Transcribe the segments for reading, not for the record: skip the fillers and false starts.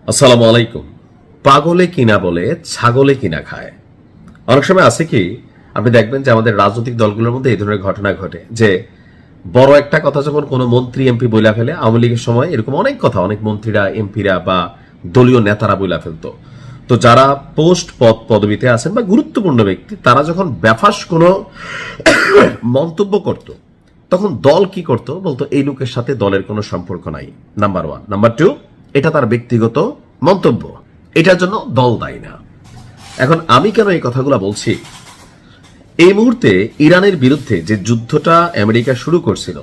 আসসালামু আলাইকুম। পাগলে কিনা বলে ছাগলে কিনা খায়। অনেক সময় আছে কি, আপনি দেখবেন যে আমাদের রাজনৈতিক দলগুলোর মধ্যে এই ধরনের ঘটনা ঘটে যে বড় একটা কথা যখন কোনো মন্ত্রী এমপি বইলা ফেলে, আওয়ামী লীগের সময় এরকম অনেক কথা অনেক মন্ত্রীরা এমপিরা বা দলীয় নেতারা বইলা ফেলতো। তো যারা পোস্ট পদ পদবিতে আছেন বা গুরুত্বপূর্ণ ব্যক্তি, তারা যখন ব্যাফাস কোনো মন্তব্য করত, তখন দল কি করত, বলতো এই লোকের সাথে দলের কোনো সম্পর্ক নাই। Number one. নাম্বার টু, এটা তার ব্যক্তিগত মন্তব্য, এটার জন্য দল দায়ী না। এখন আমি কেন এই কথাগুলো বলছি, এই মুহূর্তে ইরানের বিরুদ্ধে যে যুদ্ধটা আমেরিকা শুরু করছিল,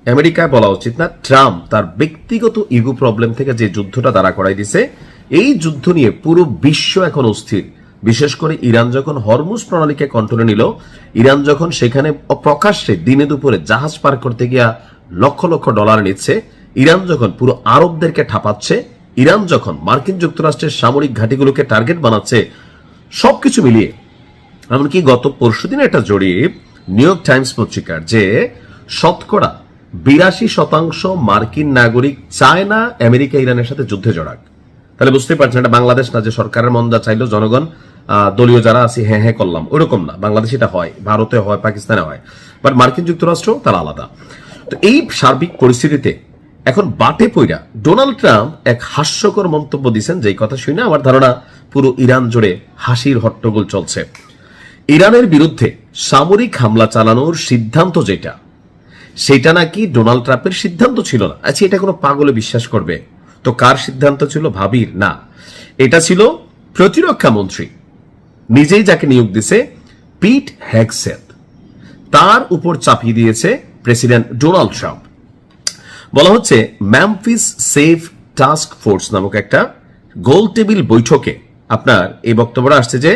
আমেরিকায় বলা উচিত না, ট্রাম্প তার ব্যক্তিগত ইগো প্রবলেম থেকে যে যুদ্ধটা দাঁড়া করাই দিছে, এই যুদ্ধ নিয়ে পুরো বিশ্ব এখন অস্থির। বিশেষ করে ইরান যখন হরমুজ প্রণালীকে কন্ট্রোলে নিল, ইরান যখন সেখানে প্রকাশ্যে দিনে দুপুরে জাহাজ পার করতে গিয়া লক্ষ লক্ষ ডলার নিচ্ছে, ইরান যখন পুরো আরবদেরকে ঠাপাচ্ছে, ইরান যখন মার্কিন যুক্তরাষ্ট্রের সামরিক ঘাঁটিগুলোকে টার্গেট বানাচ্ছে, সবকিছু মিলিয়ে এমনকি গত পরশুদিন একটা জরিপ নিউ ইয়র্ক টাইমস পত্রিকার যে 82% মার্কিন নাগরিক চায় না আমেরিকা ইরানের সাথে যুদ্ধে জড়াক। তাহলে বুঝতে পারছেন, এটা বাংলাদেশ না যে সরকারের মন যা চাইলো জনগণ দলীয় যারা আছে হ্যাঁ হ্যাঁ করলাম, ওরকম না। বাংলাদেশ এটা হয়, ভারতে হয়, পাকিস্তানে হয়, বাট মার্কিন যুক্তরাষ্ট্র তারা আলাদা। তো এই সার্বিক পরিস্থিতিতে এখন বাটে পইরা ডোনাল্ড ট্রাম্প এক হাস্যকর মন্তব্য দিচ্ছেন, যেই কথা শুনে আমার ধারণা পুরো ইরান জুড়ে হাসির হট্টগোল চলছে। ইরানের বিরুদ্ধে সামরিক হামলা চালানোর সিদ্ধান্ত যেটা, সেটা নাকি ডোনাল্ড ট্রাম্পের সিদ্ধান্ত ছিল না। আচ্ছা, এটা কোনো পাগলে বিশ্বাস করবে? তো কার সিদ্ধান্ত ছিল? ভাবির না, এটা ছিল প্রতিরক্ষা মন্ত্রী নিজেই যাকে নিয়োগ দিছে, পিট হেগসেথ, তার উপর চাপিয়ে দিয়েছে প্রেসিডেন্ট ডোনাল্ড ট্রাম্প। বলা হচ্ছে মেমফিস সেফ টাস্ক ফোর্স নামক একটা গোল টেবিল বৈঠকে আপনার এই বক্তব্যটা আসছে যে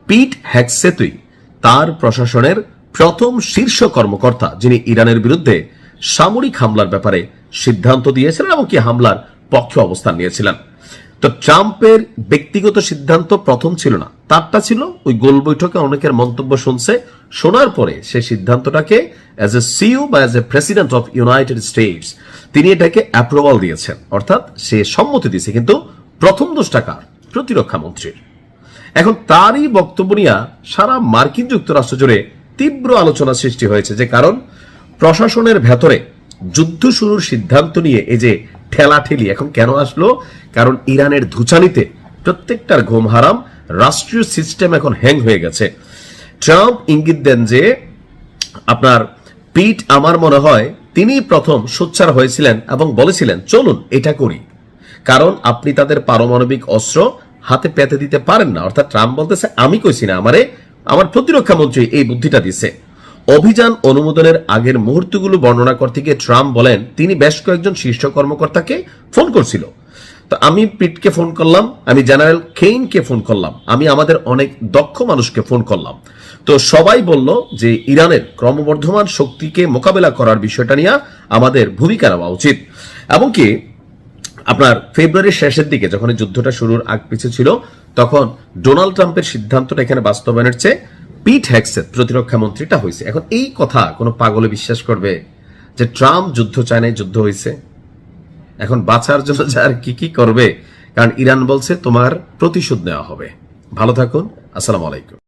পিট হেগসেথই তার প্রশাসনের প্রথম শীর্ষ কর্মকর্তা, যিনি ইরানের বিরুদ্ধে সামরিক হামলার ব্যাপারে সিদ্ধান্ত দিয়েছিলেন এবং কি হামলার পক্ষে অবস্থান নিয়েছিলেন। তো ট্রাম্পের ব্যক্তিগত সিদ্ধান্ত প্রথম ছিল না, তারটা ছিল ওই গোল বৈঠকে অনেকের মন্তব্য শুনছে, শোনার পরে সে সিদ্ধান্তটাকে অ্যাজ এ সিইও বা as a president of United states তিনি এটাকে অ্যাপ্রুভাল দিয়েছেন, অর্থাৎ সে সম্মতি দিয়েছে। কিন্তু প্রথম দোষটা কার? প্রতিরক্ষা মন্ত্রীর। এখন তারই বক্তব্য নিয়ে সারা মার্কিন যুক্তরাষ্ট্র জুড়ে তীব্র আলোচনা সৃষ্টি হয়েছে, যে কারণ প্রশাসনের ভেতরে যুদ্ধ শুরুর সিদ্ধান্ত নিয়ে এই যে ঠেলাঠেলি এখন কেন আসলো? কারণ ইরানের ধুচানিতে প্রত্যেকটার ঘুম হারাম, রাষ্ট্রীয় সিস্টেম এখন হ্যাং হয়ে গেছে। ট্রাম্প ইঙ্গিত দেন যে আপনার পিট, আমার মনে হয় তিনি প্রথম সোচ্চার হয়েছিলেন এবং বলেছিলেন চলুন এটা করি, কারণ আপনি তাদের পারমাণবিক অস্ত্র হাতে পেতে দিতে পারেন না। অর্থাৎ ট্রাম্প বলতেছে আমি কইছি না, আমার প্রতিরক্ষা মন্ত্রী এই বুদ্ধিটা দিছে। অভিযান অনুমোদনের আগের মুহূর্তগুলো বর্ণনা করতে গিয়ে ট্রাম্প বলেন তিনি বেশ কয়েকজন শীর্ষ কর্মকর্তাকে ফোন করছিল। তো আমি পিটকে ফোন করলাম, আমি জেনারেল কেইনকে ফোন করলাম, আমি আমাদের অনেক দক্ষ মানুষকে ফোন করলাম। তো সবাই বলল যে ইরানের ক্রমবর্ধমান শক্তিকে মোকাবেলা করার বিষয়টা নিয়ে আমাদের ভূমিকা নেওয়া উচিত। এমনকি আপনার ফেব্রুয়ারির শেষের দিকে যখন যুদ্ধটা শুরুর আগ পিছু ছিল, তখন ডোনাল্ড ট্রাম্পের সিদ্ধান্তটা এখানে বাস্তবায়নের চেয়ে পিট হেগসেথ প্রতিরক্ষা মন্ত্রীটা হয়েছে। এখন এই কথা কোনো পাগলে বিশ্বাস করবে যে ট্রাম্প যুদ্ধ চায় নাই, যুদ্ধ হয়েছে? এখন বাঁচার জন্য যার কি কি করবে, কারণ ইরান বলছে তোমার প্রতিশোধ নেওয়া হবে। ভালো থাকুন, আসসালামু আলাইকুম।